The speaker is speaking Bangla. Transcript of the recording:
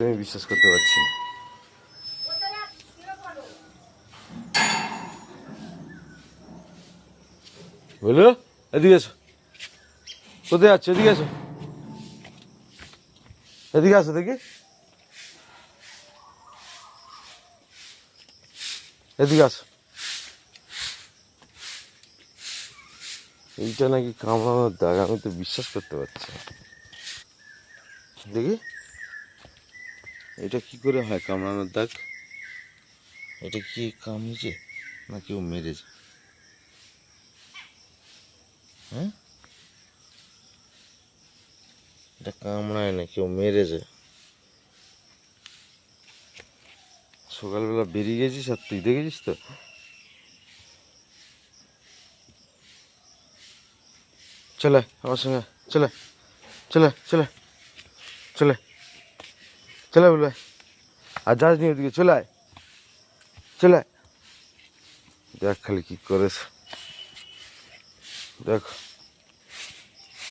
আমি বিশ্বাস করতে পারছি না। বলো, এদিকে এসো। কোথায় যাচ্ছ? এদিকে এসো, এদিকে আসো দেখি, এদিকে আসো। এইটা নাকি কামড়ানোর দাগ, আমি তো বিশ্বাস করতে পারছি না। দেখি এটা কি করে হয় কামড়ানোর দাগ? এটা কি কামড়েছে না কেউ মেরেছে? হ্যাঁ, এটা কামড়ায় না, কেউ মেরেছে। সকালবেলা বেরিয়ে গেছিস আর তুই দেখেছিস তো? চলে আমার সঙ্গে, চলে চলে চলে চলে চলে বলে, আর যাস নি ওদিকে, চলে আয়, চলে আয়। দেখ খালি কি করেছে, দেখ।